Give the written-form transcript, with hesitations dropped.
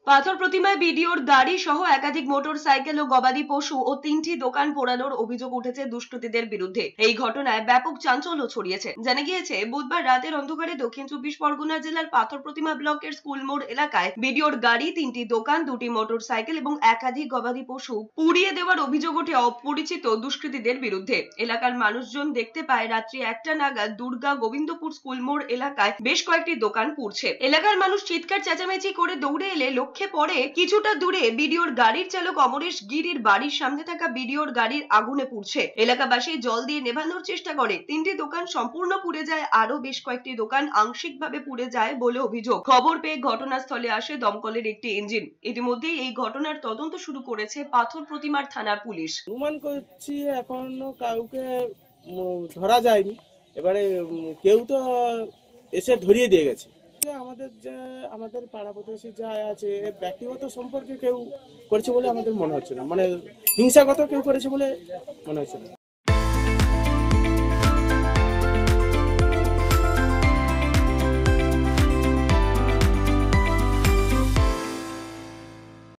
পাথর প্রতিমায় বিডিওর গাড়ি সহ একাধিক মোটর সাইকেল ও গবাদি পশু ও 3টি দোকান পোড়ানোর অভিযোগ উঠেছে দুষ্কৃতীদের বিরুদ্ধে। এই ঘটনায় ব্যাপক চাঞ্চল্য ছড়িয়েছে। জানা গিয়েছে, বুধবার রাতের অন্ধকারে দক্ষিণ 24 পরগনা জেলার পাথর প্রতিমা ব্লকের স্কুল মোড় এলাকায় বিডিওর গাড়ি, 3টি দোকান, 2টি মোটর সাইকেল এবং একাধিক গবাদি পশু পুড়িয়ে দেওয়ার অভিযোগ ওঠে অপরিচিত দুষ্কৃতীদের বিরুদ্ধে। এলাকার মানুষজন দেখতে পায় রাত্রি 1টা নাগাদ দুর্গা গোবিন্দপুর স্কুল মোড় এলাকায় বেশ কয়েকটি দোকান পুড়ছে। এলাকার মানুষ চিৎকার চেঁচামেচি করে দৌড়ে এলে লক্ষ্যে পড়ে কিছুটা দূরে বিডিওর গাড়ির চালক অমরেশ গিরির বাড়ির সামনে থাকা বিডিওর গাড়ির আগুনে পুড়ছে। এলাকাবাসী জল দিয়ে নেভানোর চেষ্টা করে। 3টি দোকান সম্পূর্ণ পুড়ে যায়, আরো বেশ কয়েকটি দোকান আংশিকভাবে পুড়ে যায় বলে অভিযোগ। খবর পেয়ে ঘটনাস্থলে আসে দমকলের একটি ইঞ্জিন। ইতিমধ্যেই এই ঘটনার তদন্ত শুরু করেছে পাথর প্রতিমার থানার পুলিশ। অনুমান করছি এখনো কাউকে ধরা যায়নি। এবারে কেউ তো এসে ধরিয়ে দিয়ে গেছে। আমাদের পাড়া প্রতিবেশী যা আছে ব্যক্তিগত সম্পর্কে কেউ করেছে বলে আমাদের মনে হচ্ছে না, মানে হিংসাগত কেউ করেছে বলে মনে হচ্ছে না।